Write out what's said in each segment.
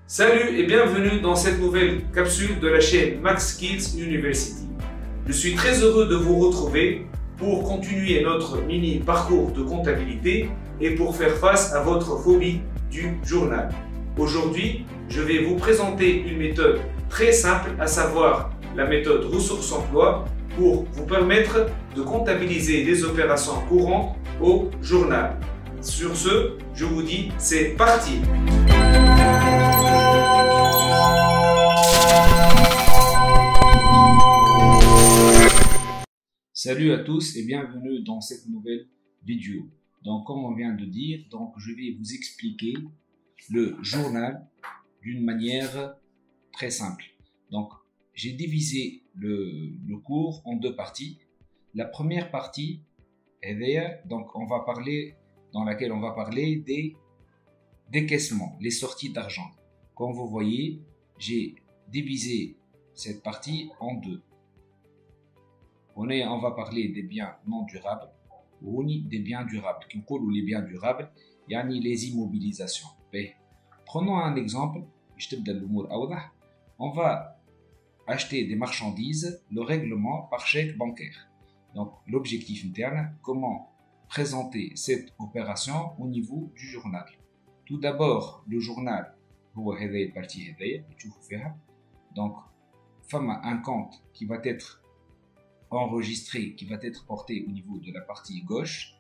Salut et bienvenue dans cette nouvelle capsule de la chaîne Max Skills University. Je suis très heureux de vous retrouver pour continuer notre mini parcours de comptabilité et pour faire face à votre phobie du journal. Aujourd'hui, je vais vous présenter une méthode très simple, à savoir la méthode ressources emploi pour vous permettre de comptabiliser les opérations courantes au journal. Sur ce, je vous dis, c'est parti! Salut à tous et bienvenue dans cette nouvelle vidéo. Donc, comme on vient de dire, je vais vous expliquer le journal d'une manière très simple. Donc, j'ai divisé le cours en deux parties. La première partie, dans laquelle on va parler des décaissements, les sorties d'argent. Comme vous voyez, j'ai divisé cette partie en deux. On va parler des biens non durables ou des biens durables. Les biens durables, les immobilisations. Prenons un exemple. On va acheter des marchandises, le règlement par chèque bancaire. Donc, l'objectif interne, comment présenter cette opération au niveau du journal. Tout d'abord, le journal, donc, un compte qui va être enregistré, qui va être porté au niveau de la partie gauche.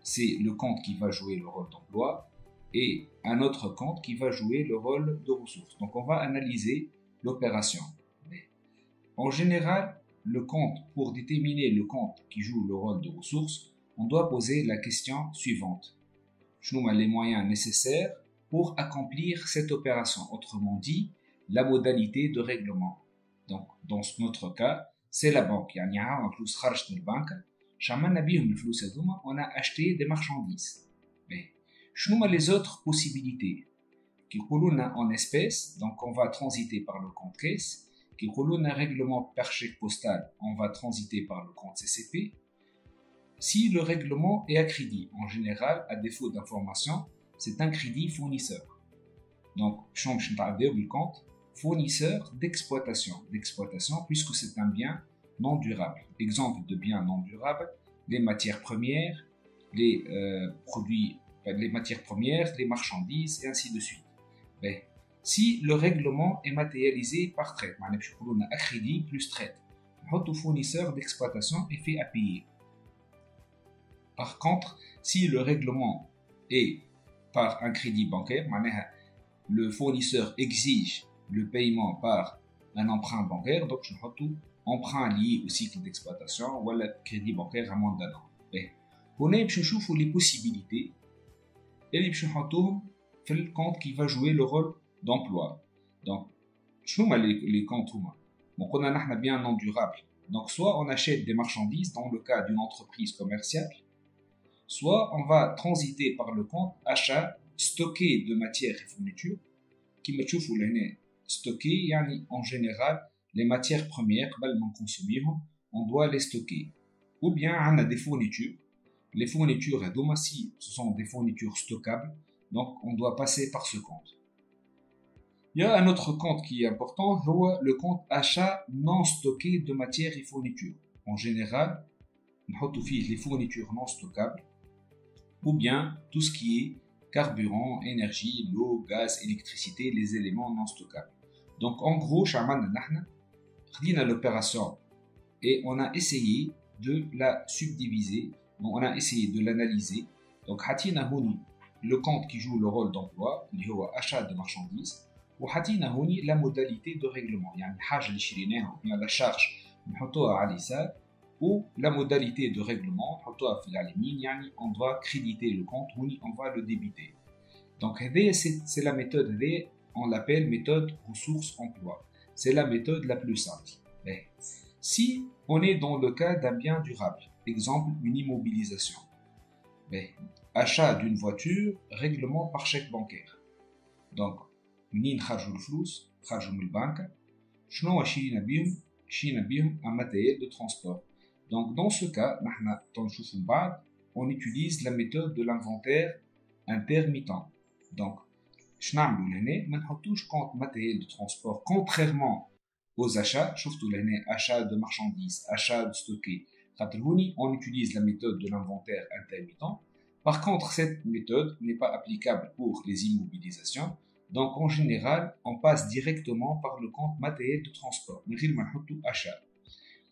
C'est le compte qui va jouer le rôle d'emploi et un autre compte qui va jouer le rôle de ressources. Donc, on va analyser l'opération. En général, pour déterminer le compte qui joue le rôle de ressources, on doit poser la question suivante. Quels sont les moyens nécessaires pour accomplir cette opération? Autrement dit, la modalité de règlement. Donc, dans notre cas, c'est la banque. On a acheté des marchandises. Mais, quelles sont les autres possibilités? En espèces, donc on va transiter par le compte caisse. Un règlement par chèque postal, on va transiter par le compte CCP. Si le règlement est à crédit, en général, à défaut d'information, c'est un crédit fournisseur. Donc, le compte fournisseur d'exploitation, puisque c'est un bien non durable. Exemple de bien non durable, les matières premières, les marchandises, et ainsi de suite. Si le règlement est matérialisé par traite, on a à crédit plus traite, le fournisseur d'exploitation est fait à payer. Par contre, si le règlement est par un crédit bancaire, le fournisseur exige le paiement par un emprunt bancaire, donc je trouve emprunt lié au cycle d'exploitation ou le crédit bancaire à moins d'un an. On a les possibilités et les le compte qui va jouer le rôle d'emploi. Donc, les comptes donc on a bien non durable. Donc, soit on achète des marchandises dans le cas d'une entreprise commerciale, soit on va transiter par le compte achat stocké de matières et fournitures qui me trouvent stocké, en général les matières premières on doit les stocker. Ou bien on a des fournitures. Les fournitures si ce sont des fournitures stockables, donc on doit passer par ce compte. Il y a un autre compte qui est important, le compte achat non stocké de matières et fournitures. En général, on met les fournitures non stockables ou bien tout ce qui est carburant, énergie, l'eau, gaz, électricité, les éléments non stockables. Donc en gros, on a l'opération et on a essayé de la subdiviser, donc on a essayé de l'analyser. Donc le compte qui joue le rôle d'emploi, achat de marchandises, ou la modalité de règlement, la charge ou la modalité de règlement, on doit créditer le compte ou on va le débiter. Donc c'est la méthode, on l'appelle méthode ressources-emploi. C'est la méthode la plus simple. Si on est dans le cas d'un bien durable, exemple une immobilisation, achat d'une voiture, règlement par chèque bancaire. Donc, منين خرجوا الفلوس خرجوا من البنك شنو شرينا بيهم un matériel de transport. Donc dans ce cas on utilise la méthode de l'inventaire intermittent. Donc شنعملو لهنا ما نحطوش compte matériel de transport contrairement aux achats. شفتوا لهنا achat de marchandises, achat de stocké. خاطر هوني on utilise la méthode de l'inventaire intermittent. Par contre, cette méthode n'est pas applicable pour les immobilisations. Donc, en général, on passe directement par le compte matériel de transport. من غير ما نحطو achat.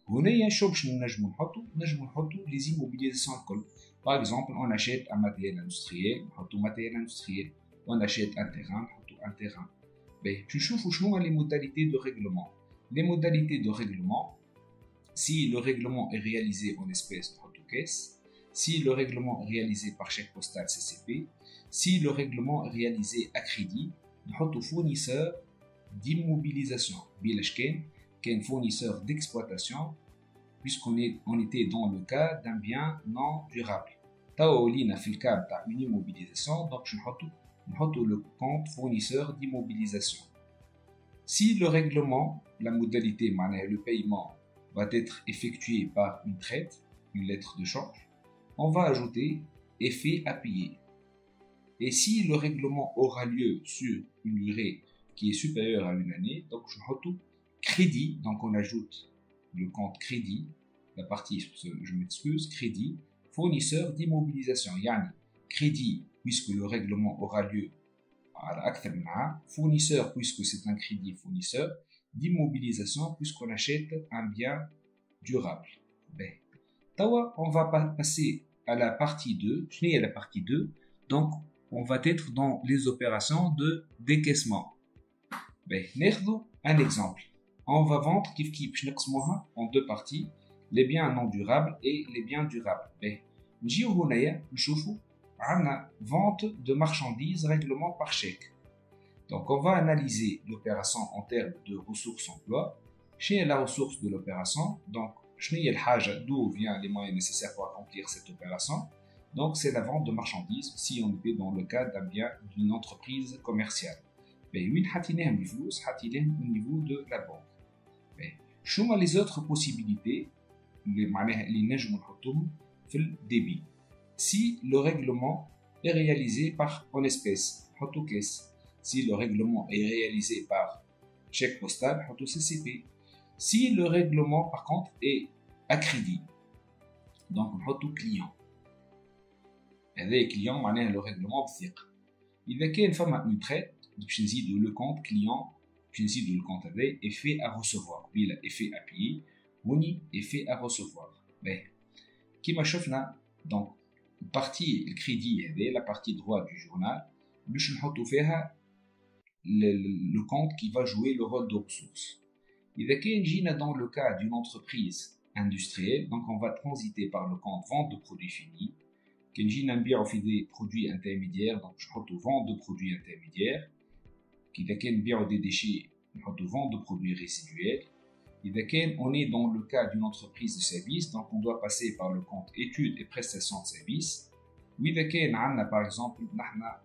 هنا شو باش نجمو نحطو les immobilisations الكل. Par exemple, on achète un matériel industriel, نحطو matériel industriel. On achète un terrain, نحطو un terrain. باهي باش نشوفو شنو les modalités de règlement. Les modalités de règlement, si le règlement est réalisé en espèces, نحطو caisse. Si le règlement est réalisé par chèque postal CCP, si le règlement est réalisé à crédit, نحطو fournisseur d'immobilisation. بلاش كان fournisseur d'exploitation, puisqu'on était dans le cas d'un bien non durable. توا ولينا في الكا تاع une immobilisation, donc نحطو le compte fournisseur d'immobilisation. Si le règlement, la modalité, le paiement, va être effectué par une traite, une lettre de change, on va ajouter effet à payer. Et si le règlement aura lieu sur une durée qui est supérieure à une année, donc je mets crédit, donc on ajoute le compte crédit, la partie, je m'excuse, crédit, fournisseur d'immobilisation, yani crédit puisque le règlement aura lieu à l'acte, fournisseur puisque c'est un crédit fournisseur, d'immobilisation puisqu'on achète un bien durable. Ben, on va passer à la partie 2. Je n'ai la partie 2. Donc, on va être dans les opérations de décaissement. Ben, un exemple. On va vendre en deux parties, les biens non durables et les biens durables. Ben, vente de marchandises, règlement par chèque. Donc, on va analyser l'opération en termes de ressources emploi. Chez la ressource de l'opération, donc, d'où viennent les moyens nécessaires pour accomplir cette opération. Donc, c'est la vente de marchandises si on est dans le cas d'un bien d'une entreprise commerciale. Mais au niveau de la banque. Mais, les autres possibilités, les débit. Si le règlement est réalisé par en espèces, si le règlement est réalisé par chèque postal, CCP. Si le règlement, par contre, est à crédit, donc on a tout client. هذا client معناه le règlement بثقة. إذا كان فما une traite, باش نزيدو le compte client, باش نزيدو le compte هذا effet à recevoir. بلا effet à payer, وني effet à recevoir. باهي. كيما شفنا donc partie le crédit هذا, la partie droit du journal, باش نحطو فيها le compte qui va jouer le rôle de ressource. إذا كان جينا dans le cas d'une entreprise industrielle, donc on va transiter par le compte vente de produits finis. كان جينا نبيعو في des produits intermédiaires, donc نحطو vente de produits intermédiaires. إذا كان نبيعو des déchets, نحطو vente de produits résiduels. إذا كان on est dans le cas d'une entreprise de service, donc on doit passer par le compte études et prestations de services. وإذا كان عندنا par exemple نحنا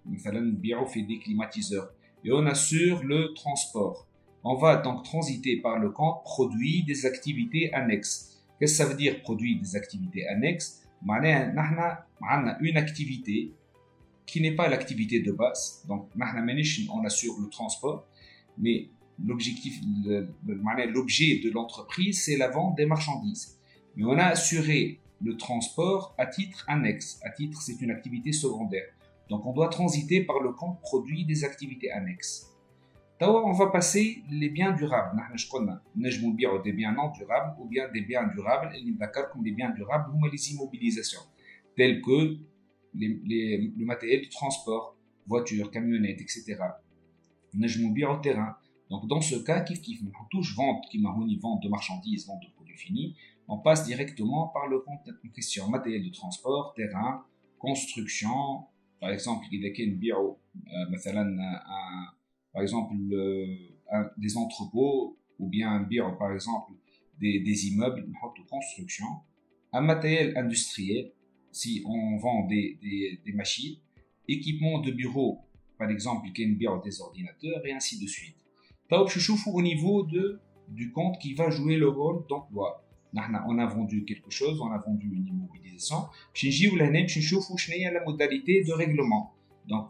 مثلا نبيعو في des climatiseurs et on assure le transport. On va donc transiter par le compte produit des activités annexes. Qu'est-ce que ça veut dire produit des activités annexes? معناها نحنا عندنا une activité qui n'est pas l'activité de base. Donc نحنا مانيش on assure le transport, mais l'objectif, l'objet de l'entreprise, c'est la vente des marchandises. Mais on a assuré le transport à titre annexe. À titre, c'est une activité secondaire. Donc on doit transiter par le compte produit des activités annexes. On va passer les biens durables. Nous des biens non durables ou bien des biens durables. Et comme les biens durables, nous les immobilisations, telles que le matériel de transport, voitures, camionnettes, etc. Nous au terrain. Donc dans ce cas, on touche vente, vente de marchandises, vente de produits finis, on passe directement par le compte en question, matériel de transport, terrain, construction. Par exemple, il y a par exemple des entrepôts ou bien par exemple des immeubles de construction, un matériel industriel si on vend des machines, équipement de bureau par exemple des ordinateurs et ainsi de suite. Au niveau du compte qui va jouer le rôle d'emploi. On a vendu quelque chose, on a vendu une immobilisation. La modalité de règlement. Donc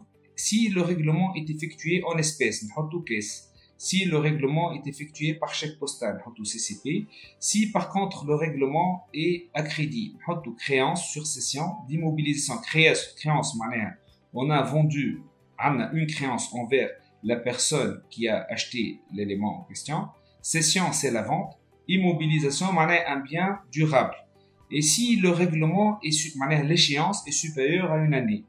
si le règlement est effectué en espèces, نحطو caisse. Si le règlement est effectué par chèque postal, نحطو CCP. Si par contre le règlement est à crédit, نحطو créance sur cession d'immobilisation. Créance معناها on a vendu, on a une créance envers la personne qui a acheté l'élément en question. Cession, c'est la vente. Immobilisation, معناها un bien durable. Et si le règlement est, l'échéance est supérieure à une année,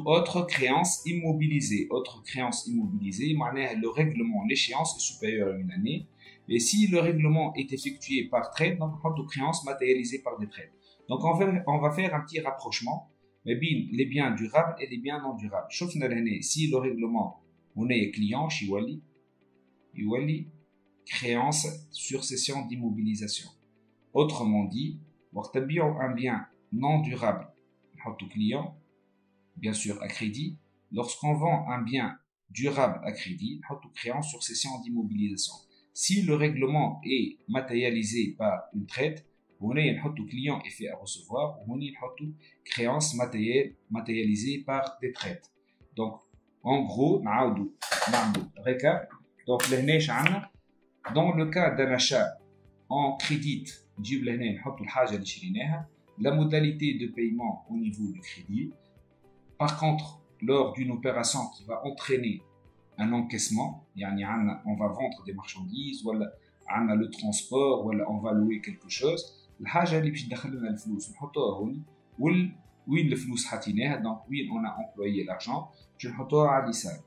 autre créance immobilisée. Autre créance immobilisée, le règlement, l'échéance est supérieure à une année. Et si le règlement est effectué par trade, donc créance matérialisée par des trades. Donc on va faire un petit rapprochement les biens durables et les biens non durables. Si le règlement, on est client, créance sur cession d'immobilisation. Autrement dit, un bien non durable, client, bien sûr à crédit. Lorsqu'on vend un bien durable à crédit, créance sur cession d'immobilisation. Si le règlement est matérialisé par une traite, on a un client effet à recevoir, on a une créance matérialisée par des traites. Donc, en gros, récap. Donc, dans le cas d'un achat en crédit, la modalité de paiement au niveau du crédit. Par contre, lors d'une opération qui va entraîner un encaissement, on va vendre des marchandises, ou on a le transport, ou on va louer quelque chose. الحاجه اللي باش تدخل لنا الفلوس نحطوها هون وين الفلوس حاطيناها دونك وين on a employé l'argent باش نحطوها على اليسار.